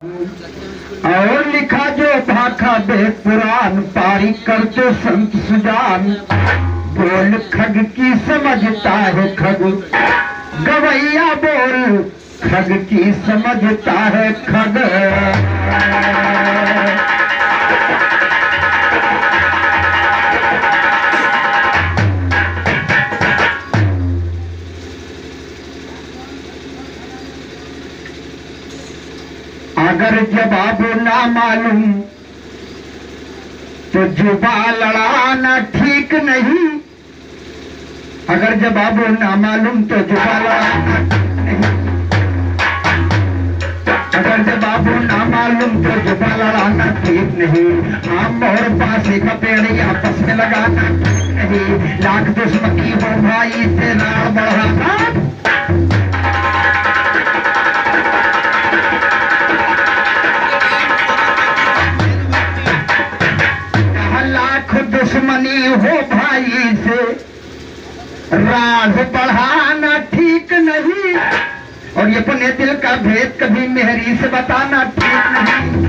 और लिखा जो भाखा दे पुराण पारी करते संत सुजान। बोल खग की समझता है खग, गवैया बोल खग की समझता है खग। अगर जवाब ना मालूम तो जुबा लड़ाना ठीक नहीं। अगर जवाब ना मालूम तो जुबा लड़ाना ठीक नहीं। अगर जवाब ना मालूम तो जुबा लड़ाना ठीक नहीं। आम और पासे का पेड़ आपस में लगाना ठीक नहीं। लाख दुश्मनी हो भाई से राड़ बढ़ाना। दुश्मनी हो भाई से राज बढ़ाना ठीक नहीं। और ये अपने दिल का भेद कभी मेहरी से बताना ठीक नहीं।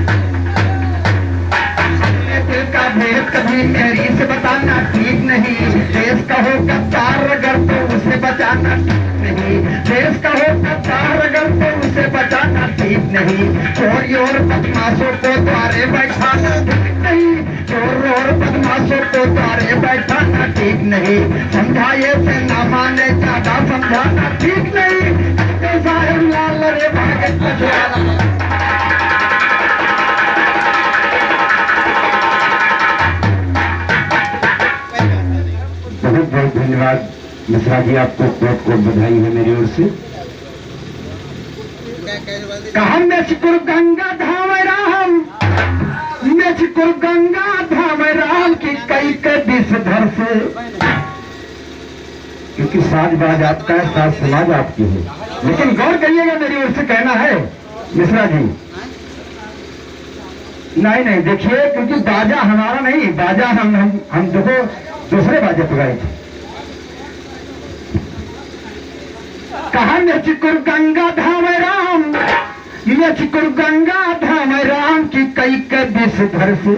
अपने दिल का भेद कभी मेहरी से बताना ठीक नहीं। देश का हो गद्दार अगर तो उसे बचाना ठीक नहीं। देश का हो गद्दार अगर तो उसे बचाना ठीक नहीं। चोरी और बदमाशों को द्वारे बैठाना ठीक नहीं। चोर और बदमाशों को द्वारे बैठाना ठीक नहीं। समझाए से ना माने ज्यादा समझाना ठीक नहीं। साहेब लाल रे भागे बहुत बहुत धन्यवाद मिश्रा जी, आपको कोट कोट बधाई है मेरी ओर से। कहा में शुक्र गंगा धाम राम, में शुक्र गंगा धाम राम की कई के विषधर से। क्योंकि साजबाज आपका है, साज समाज आपकी है। लेकिन गौर करिएगा, मेरी ओर से कहना है मिश्रा जी। नहीं नहीं देखिए, क्योंकि बाजा हमारा नहीं, बाजा हम देखो दूसरे बाजे पे गए थे। कहा में शुक्र गंगा धाम राम, में शुक्र गंगा धाम राम की कई के विषधर से।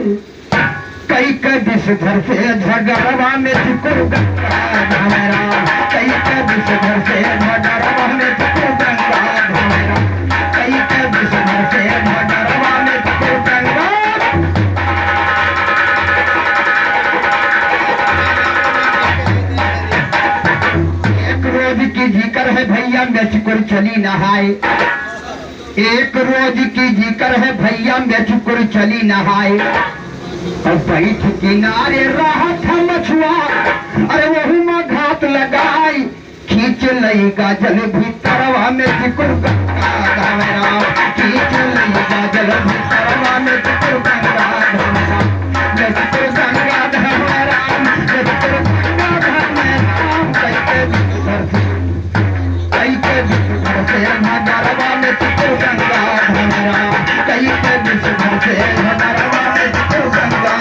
कई के विषधर से झगड़वा में शुक्र गंगा धाम राम। कई के विषधर से झगड़वा में शुक्र गंगा धाम राम। कई के विषधर से झगड़वा में शुक्र गंगा। एक रोज की जिक्र है भैया में शुक्र चली नहाए। एक रोज की जिक्र है भैया में शुक्र चली नहाए। और बैठ किनारे रहा था मछुआ, अरे वही में घात लगाई। खींच लई गाजल भीतरवा में शुक्र गंगा धाम राम। खींच लई गाजल भीतरवा में शुक्र गंगा धाम राम। में शुक्र गंगा धाम राम, में शुक्र गंगा धाम राम। कई के विषधर से, कई के विषधर से भगरवा में शुक्र गंगा धाम राम। कई के विषधर से भगरवा में शुक्र गंगा।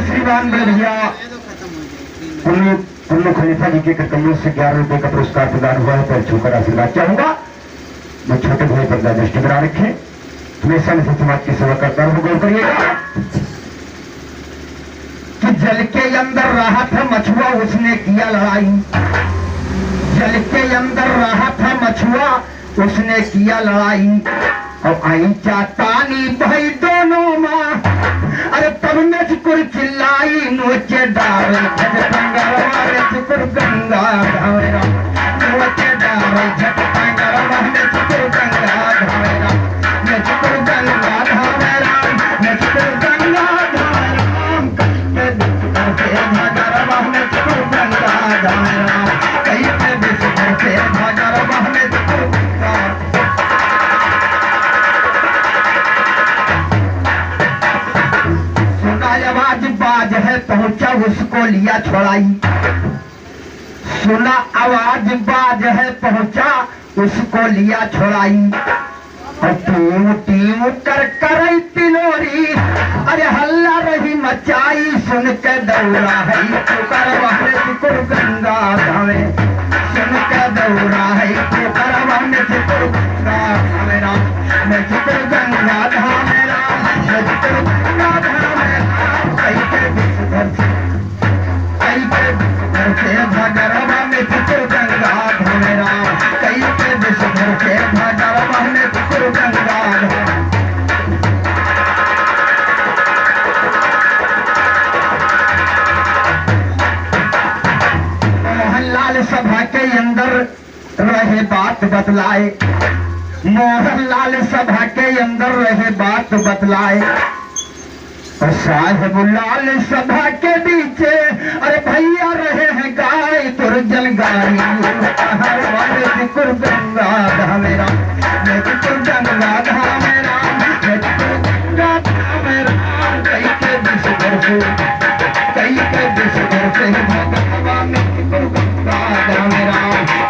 श्रीमान भैया उन्नू खलीफा जी के कर्तव्यों से 11 रुपए का पुरस्कार प्रदान हुआ है। पैर छूकर आशीर्वाद चाहूंगा। मैं छोटे भाई पर दृष्टि बना रखे, हमेशा में समाज की सेवा करता हूँ। गौर करिएगा कि जल के अंदर रहा था मछुआ, उसने किया लड़ाई। जल के अंदर रहा था मछुआ, उसने किया लड़ाई। और आई चातानी भाई दोनों माँ, अरे तब में शुक्र चिल्लाई। नोचे डाल झट पंगरवा में शुक्र गंगा धाम राम। नोचे डाल झट पंगरवा में शुक्र गंगा धाम राम। में शुक्र गंगा धाम राम, में शुक्र गंगा धाम राम। भगरवा में शुक्र गंगा धाम राम। कई के विषधर से भगरवा में शुक्र गंगा। आवाज बाज है पहुंचा, उसको लिया छोड़ाई। सुना आवाज बाज है पहुंचा, उसको लिया छोड़ाई। और टीम टीम कर करई तिलोरी, अरे हल्ला रही मचाई। सुन के दौड़ा है शुक्र गंगा धाम। दौरा है तो करवा में चित्र गंगा धामेरा मैं चित्र गंगा धामेरा मैं चित्र गंगा धामेरा कई के विश्वधर से भगरवा में चित्र गंगा धामेरा कई के विश्वधर से भगरवा में चित्र गंगा धामेरा। मोहनलाल सभा के अंदर रहे बात बतलाए मोहनलाल सभा के अंदर रहे बात बतलाए और साहिबुलाल सभा के पीछे अरे भैया रहे हैं गाय दुर्जन गाय हर वाले जिक्र गंगा धामेरा मैं जिक्र गंगा धामेरा मैं जिक्र गंगा धामेरा कई के विश्वधर से भगरवा में जिक्र गंगा धामेरा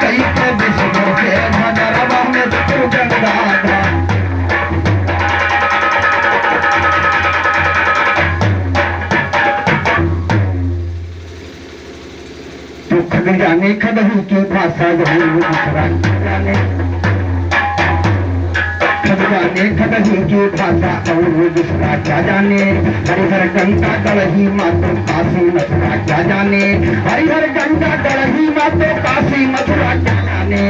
कई के विश्वधर से भगरवा में जिक्र गंगा धामेरा। जाने खदही की भाषा जाने खदही की भाषा और दूसरा क्या जाने हरिहर गंगा गढ़ही मातो काशी मथुरा क्या जाने हरिहर गंगा गढ़ही मातो काशी मथुरा क्या जाने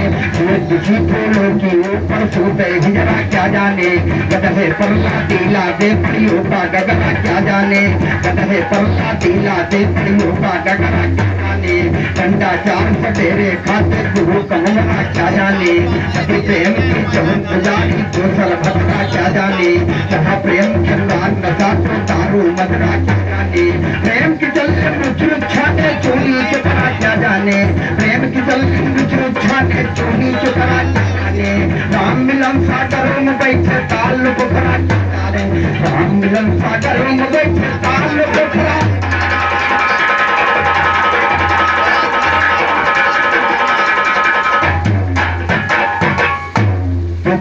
दुखी फूलों की ऊपर सूते हिजरा क्या जाने गदहे परला दिला दे पड़ियों का गगरा क्या जाने गदहे परला दिला दे पड़ियों का गगरा क्या जाने कंडा चार सटेरे खाते गुरु कमरा क्या जाने सभी प्रेम की चमन पुजारी गोसल भद्रा क्या जाने जहाँ प्रेम खिलवान नशा तो दारू मदरा क्या जाने प्रेम की जल मुझे छाने चोली चुपरा क्या जाने प्रेम की जल मुझे छाने चोली चुपरा क्या जाने राम मिलन सागरों में बैठे ताल बुखरा क्या जाने राम मिलन सागरों में बैठे ताल बुखरा।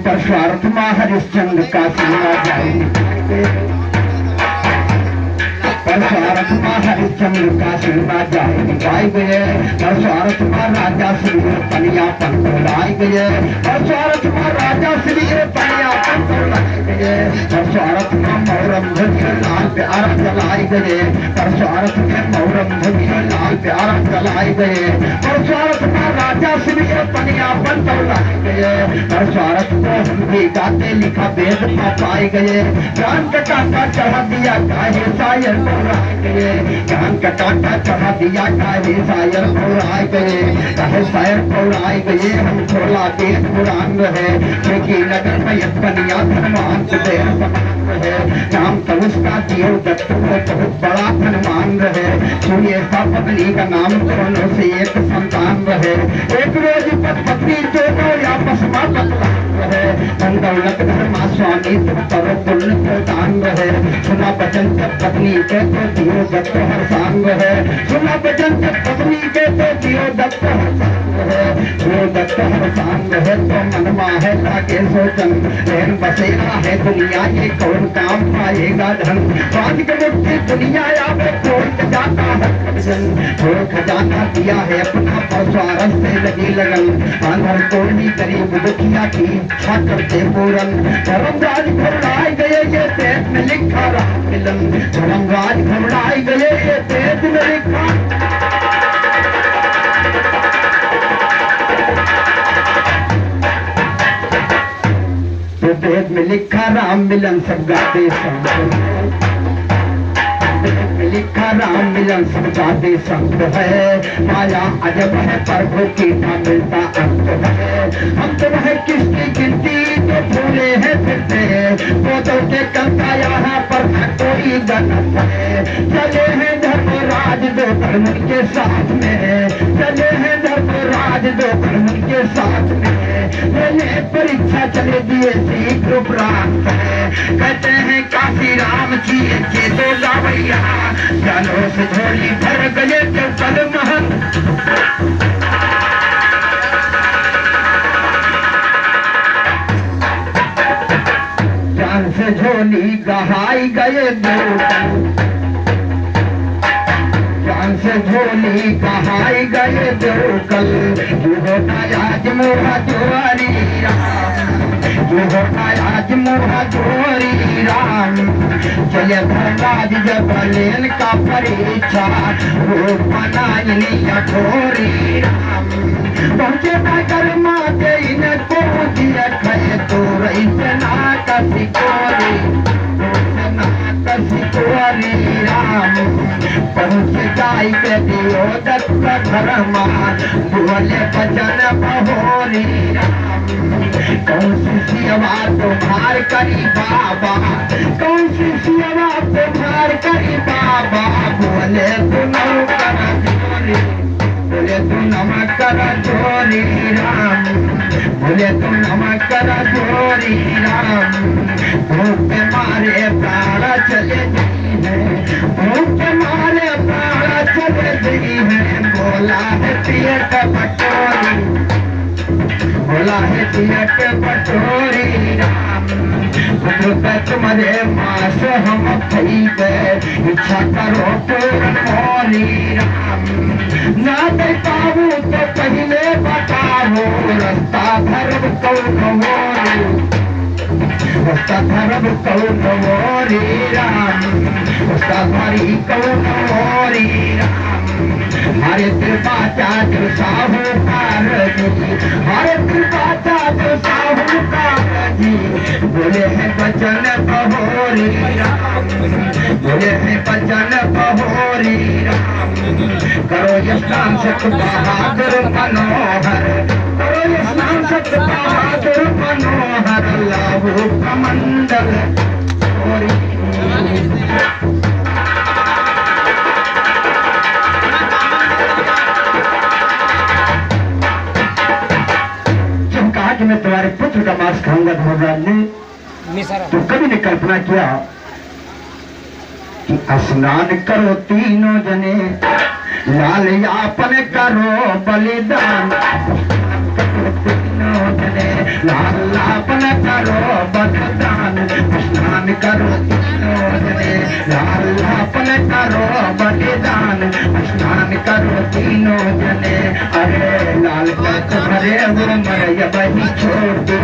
परस्वार्थ माँ हरिश्चंद्र का सिनेमा जाएंगे परस्वार्थ माँ हरिश्चंद्र का सिनेमा जाएंगे गाय गए परस्वार्थ माँ राजा श्री पनिया पंतो लाई गए परस्वार्थ माँ राजा श्री पनिया पंतो लाई गए परस्वार्थ माँ मोहरम धुनिया लाल प्यारा जलाई गए परस्वार्थ में मोहरम धुनिया लाल प्यारा जलाई गए परस्वार्थ माँ राजा श्री पनिया पंतो लाई गए परस्वार्थ को हिंदी गाते लिखा वेद पाए गए ज्ञान का कांटा चढ़ा दिया काहे शायर पौराए गए ज्ञान का कांटा चढ़ा दिया काहे शायर पौराए गए काहे शायर पौराए गए हम छोला देश पुराण रहे क्योंकि नगर में बनिया धनवान देर समान रहे नाम तो उसका दियो दत्त को बहुत बड़ा धनवान रहे सुनिए पत्नी का नाम दोनों से एक संतान रहे एक रोज पत्नी दोनों आपस में बतलान रहे धन दौलत धर्मा स्वामी करो पुण्य प्रदान रहे सुना बचन जब पत्नी के तो दियो दत्त हर सांग रहे सुना बचन जब पत्नी के तो दियो दत्त हर सांग रहे दियो दत्त हर सांग रहे तो मनमा है लागे सोचन लेन बसेरा है दुनिया ये कौन काम पाएगा धन पांच के मुक्ति दुनिया आवे कोई जाता है जो खजाना दिया है अपना परस्वार्थ से लगी लगन आंधर तोड़नी गरीब दुखिया की इच्छा करते पूरन धर्मराज घबराए गए ये पेट में लिखा राम मिलन धर्मराज घबराए गए ये पेट में लिखा तो पेट में लिखा राम मिलन सब गाते लिखा राम मिलन सब गाते संत है माया अजब है प्रभु की ना मिलता अंत है हम तो है किसकी गिनती तो भूले हैं फिरते पोतों के कंता यहाँ पर कोई गणत है चले हैं धर्मराज दो धर्म के साथ में चले हैं धर्मराज दो धर्म के साथ में मैंने परीक्षा चले दिए सीख उपरांत है कहते हैं काशी राम की चेतो गावैया जानो से झोली भर गए तो कल महन जान से झोली गहाई गए दो जान से झोली कहाई गए देवकल आज मोहा जोरी राम आज मोहा जोरी राम चले धर्मराज जब लेन का परीक्षा वो बनाई अठोरी राम पहुंचे नगर माते इनको दिया खाए तो रईस ना कसी कोरी राम पहुँच जाई के दियो दत्त धर्मा बोले बचन बहोरी राम कौन सी सेवा तुम्हार करी बाबा कौन सी सेवा तुम्हार करी बाबा बोले तू नौकर जोरी बोले तू नमकर जोरी राम बोले तू नमकर जोरी राम भूख मारे प्राण चले गई है भूख मारे प्राण चले गई है बोला है पेट बटोरी बोला है पेट बटोरी राम तुम्हारे मास हम खरीदे इच्छा करो पूरी राम ना दे पाऊँ तो पहले बताओ रास्ता धर्म कौन उसका धर्म कौन मोरी राम उसका भारी कौन मोरी राम हरे त्रिपाचा जो साहूकार जी हरे त्रिपाचा जो साहूकार जी बोले हैं बचन बहोरी राम बोले हैं बचन बहोरी राम करो स्नान सत बहादुर मनोहर करो स्नान सत बहादुर मनोहर लाभो कमंडल जब कहा कि मैं तुम्हारे पुत्र का मांस खाऊंगा धर्मराज ने तो कभी ने कल्पना किया कि स्नान करो तीनों जने लाल यापन करो बलिदान लाल यापन करो बलिदान स्नान करो तीनों जने लाल यापन करो बलिदान स्नान करो तीनों जने अरे लाल का तुम्हारे वो मर बही छोटी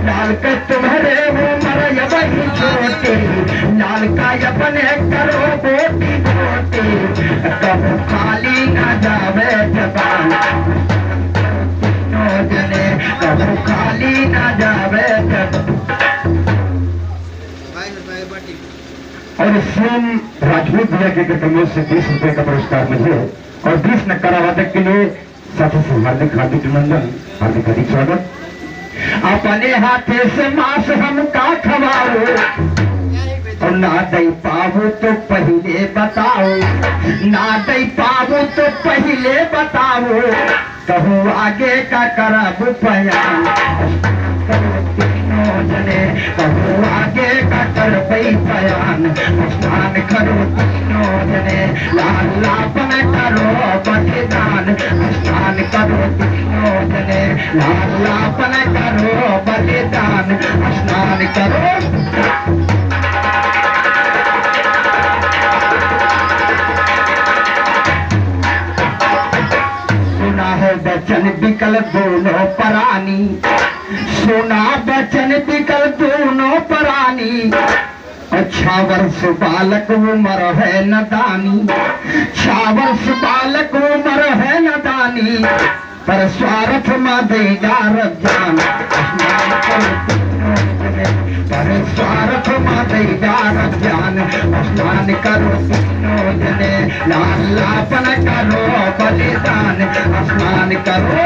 लाल का तुम्हारे वो मर बही छोटी लाल का अपने करो बोटी बोटी कब खाली न जावे जबान जने कब खाली न जावे और स्वयं राजपूत भैया के कमों से 20 रुपए का पुरस्कार मिले और 20 नक्कारा वादक के लिए साथी से हार्दिक अभिनंदन हार्दिक स्वागत अपने हाथे से मांस हम का खवाओ और ना दई पावो तो पहले बताओ ना दई पावो तो पहले बताओ कहूँ आगे का करब बयान जने कहूँ आगे का करब बयान स्नान करो तीनों जने लाल लापन करो बलिदान स्नान करो तीनों जने लाल लापन करो बलिदान स्नान करो बचन बिकल दोनों परानी सुना बचन बिकल दोनों परानी 6 वर्ष बालक उम्र है नदानी 6 वर्ष बालक उम्र है नदानी पर स्वार्थ मदेदार जान पर स्वार्थ मदेदार जान स्नान करो तीनों जने लाल लापन करो बलिदान स्नान करो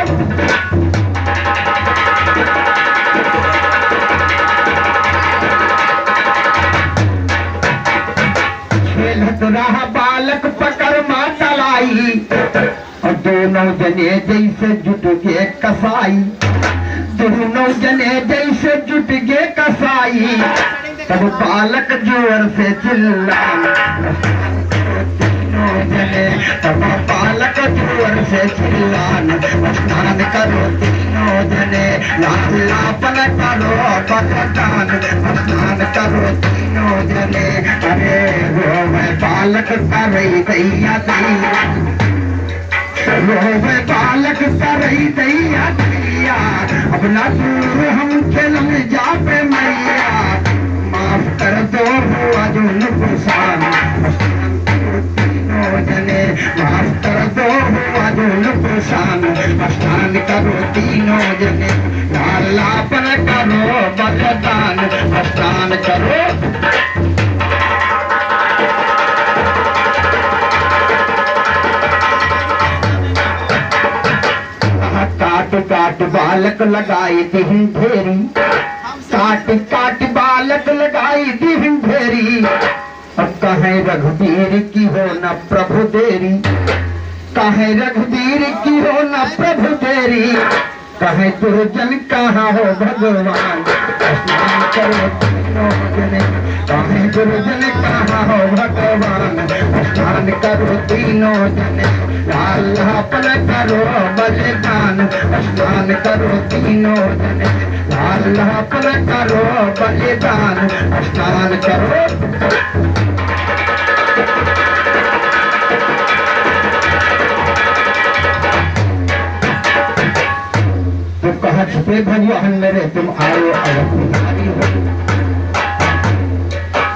खेलत रहा बालक पकड़ माता लाई और दोनों जने जैसे जुट के कसाई दोनों जने जैसे जुट के कसाई तब बालक जोर से चिल्लाए तब बालक जोर से चिल्लान स्नान करो तीनों जने लालापन करो बलिदान स्नान करो तीनों जने अरे रोवे बालक करई दैया दैया रोवे बालक करई दैया दैया अपना दूर हम चलम जापे मैया माफ कर दो हुआ जो नुकसान तीनों जने माफ कर दो हुआ जो नुकसान स्नान करो तीनों जने लालापन करो बलिदान स्नान करो काट काट बालक लगाई दिहिं ढेरी काट काट बालक लगाई दिहिं ढेरी अब कहे रघुवीर की हो न प्रभु देरी कहे रघुवीर की हो न प्रभु देरी कहे दुर्जन कहाँ हो भगवान स्नान करो तीनों जने कहे दुर्जन कहाँ हो भगवान स्नान करो तीनों जने लालापन करो बलिदान स्नान करो तीनों जने लालापन करो बलिदान स्नान करो तो कहा छुपे भगवान मेरे तुम आओ अवतारी हो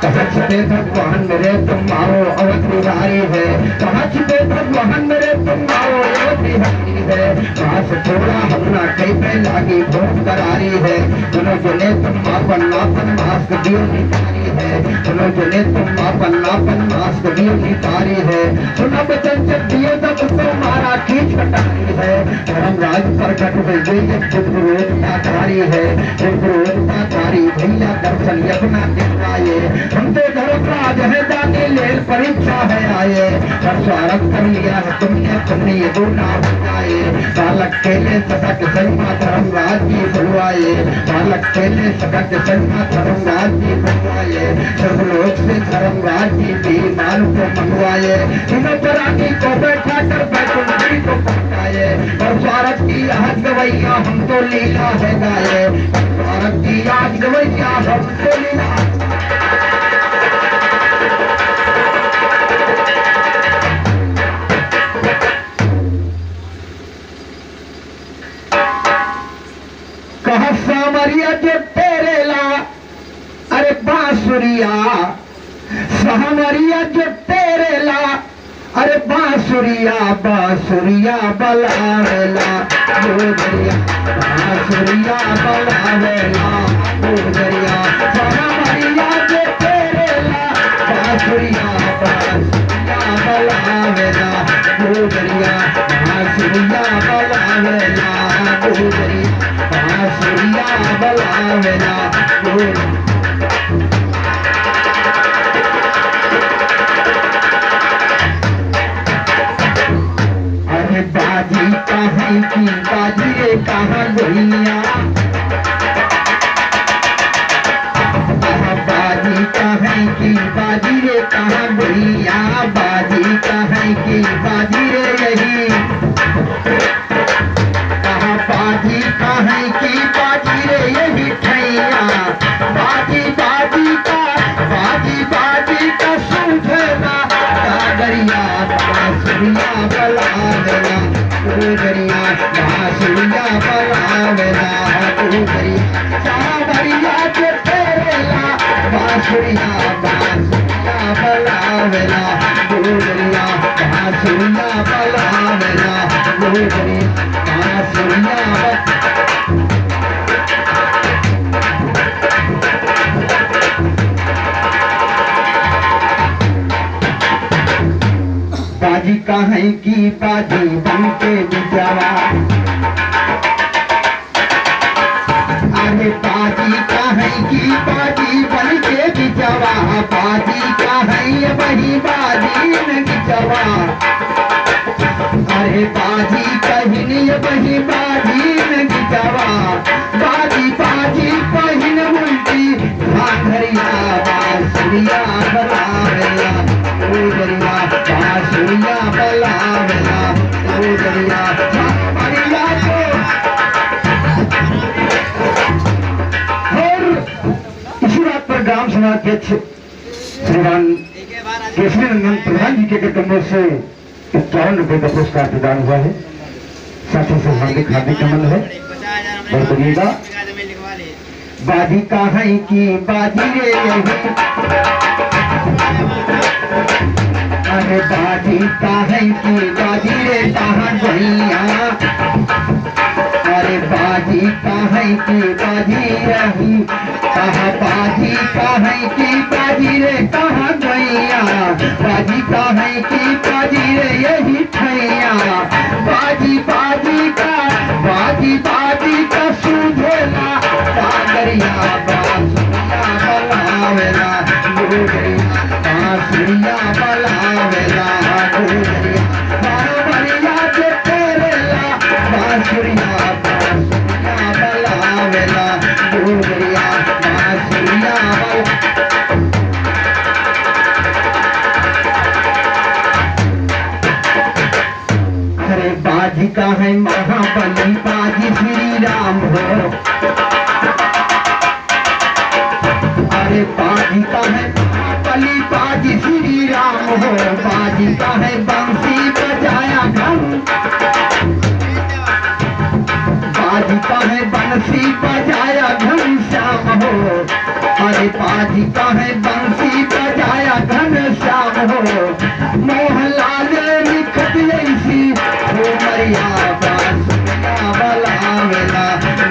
कहा छुपे भगवान मेरे तुम आओ अवतारी है कहा छुपे भगवान मेरे तुम आओ अवतारी है पास थोड़ा हमना कई पे लागी भूख करारी है सुनो जने तुम अपन नापन मास्क दियो निकारी है सुनो जने तुम अपन नापन मास्क दियो निकारी है सुनो बचन जब दियो तब तुम्हारा खींच कटारी है धर्म राज प्रकट हो गई पुरोधताधारी है पुरोधताधारी भैया दर्शन यमुना दिखाए हम तो धर्मराज है जाने ले परीक्षा है आए पर स्वागत कर लिया है तुमने ये दो नाम बनाए बालक केले सटक सन्मा धर्मराज जी बुलवाए बालक केले सटक सन्मा धर्मराज जी बुलवाए सर्वलोक से धर्मराज जी भी मान को मंगवाए तीनों परानी को बैठा कर बैकुंठी को पहुंचाए और स्वागत की आज गवैया हम तो लीला है गाए स्वागत की आज गवैया हम तो लीला सामरिया जो तेरे ला अरे बांसुरिया सामरिया जो तेरे ला अरे बांसुरिया बांसुरिया बलावेला गोदरिया बांसुरिया बलावेला गोदरिया सामरिया जो तेरे ला बांसुरिया बांसुरिया बलावेला गोदरिया बांसुरिया बलावेला गोदरिया बांसुरिया बलावेला अरे बाजी कहाँ की बाजी रे कहाँ गैया बाजी कहाँ की बाजी रे कहाँ गैया बाजी कहाँ की बाजी रे यही बाजी कहाँ की बाजी रे यही ठैया बाजी बाजी का सूझना कागरिया बांसुरिया बलावेला गोदरिया बांसुरिया बलावेला गोदरिया सावरिया जो तेरेला बांसुरिया बांसुरिया बलावेला गोदरिया बांसुरिया बलावेला गोदरिया बांसुरिया बाजी कहाँ की बाजी बन के बिचारा अरे बाजी कहाँ की बाजी बन के बिचारा बाजी कहाँ वही बाजी न बिचारा अरे बाजी कहीं वही बाजी न बिचारा बाजी बाजी पहिन उल्टी घरिया बांसुरिया बलावेला गोदरिया बांसुरिया बलावेला गोदरिया सावरिया जो अध्यक्ष श्रीमान केसरी नंदन प्रधान जी के कदमों से 51 रुपए का पुरस्कार प्रदान हुआ है। साथ ही से हार्दिक हार्दिक अमन है। बढ़िएगा। बाजी का है कि बाजी रे अरे बाजी का है कि बाजी रे कहाँ गैया अरे बाजी का है कि बाजी रही कहाँ बाजी का है कि बाजी रे कहाँ गैया बाजी का है कि बाजी रे यही ठैया बाजी बाजी का सूझेला सागरिया बांसुरिया बलावेला गोगरिया बांसुरिया बलावेला गोगरिया बारबरिया के तेरेला बांसुरिया बलावेला गोगरिया बांसुरिया अरे बाजी का है महाबली बाजी श्री राम हो अरे बाजी का है महाबली बाजी श्री राम हो बाजी का है बंसी बजाया घम बाजी का है बंसी बजाया घन श्याम हो अरे बाजी का है बंसी बजाया घन श्याम हो मोहनलाल लिखत ऐसी हो मरिया बांसुरिया बलावेला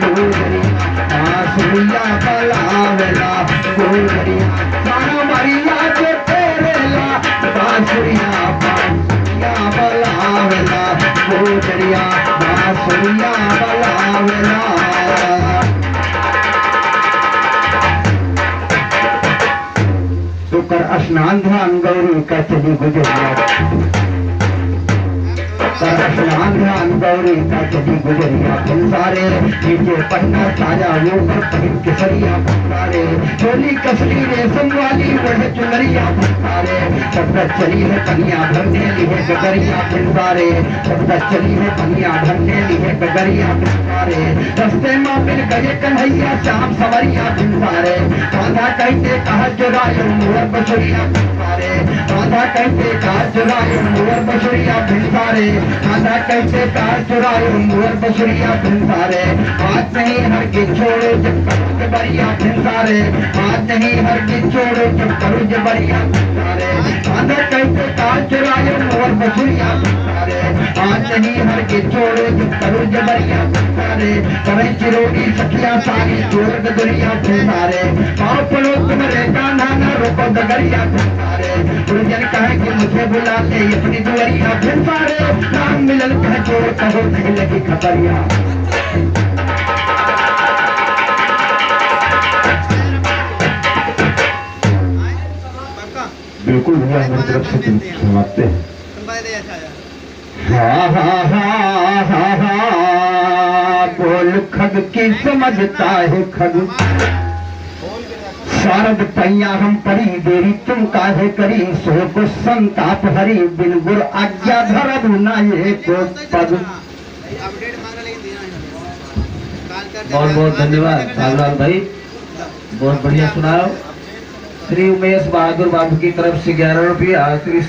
गोगरिया बांसुरिया बलावेला गोगरिया मरिया के तेरेला बांसुरिया बलावेला गोगरिया बांसुरिया बलावेला तो कर स्नान ध्यान गौरी का चली गुजरिया स्नान ध्यान गौरी का चली गुजरिया सारे नीचे पन्ना ताजा ऊपर पहन केसरिया सारे चोली कसली रेशम वाली बढ़े चुनरिया सारे शब्द चली है पनिया भरने ली है गगरिया सारे शब्द चली है पनिया भरने ली है गगरिया सारे रस्ते में मिल गए कन्हैया श्याम सवरिया सारे कांधा कहते कहा चुराए मुहर बसुरिया सारे कांधा कहते कहा चुराए मुहर बसुरिया सारे कांधा कहते कहा चुराए मुहर बसुरिया सारे हाथ नहीं हर के छोड़ो जब करो जबरिया सारे हाथ नहीं हर के छोड़ो जब करो जबरिया सारे कांधा कहते कहा चुराए मुहर बसुरिया सारे हाथ नहीं हर के छोड़ो जब करो जबरिया सारे करे चिरोगी सखिया सारी जोड़ गदरिया सारे पाँव पड़ो तुम्हारे कान्हा ना रोको गगरिया सारे गुरुजन कहे कि मुझे बुला ले अपनी दुआरिया सारे नाम मिलल कह जोड़ कहो नहीं लगी खबरिया बिल्कुल भैया हमारी तरफ से समाप्त है। हाँ हाँ हाँ हाँ हाँ बोल खग की समझता है खग शारद पैया हम परी देरी तुम काहे करी सो को संताप हरी बिन गुर आज्ञा धरब ना ये को पद। बहुत बहुत धन्यवाद लाल भाई, बहुत बढ़िया सुनाओ। श्री उमेश बहादुर बाबू की तरफ से 11 रुपया, श्री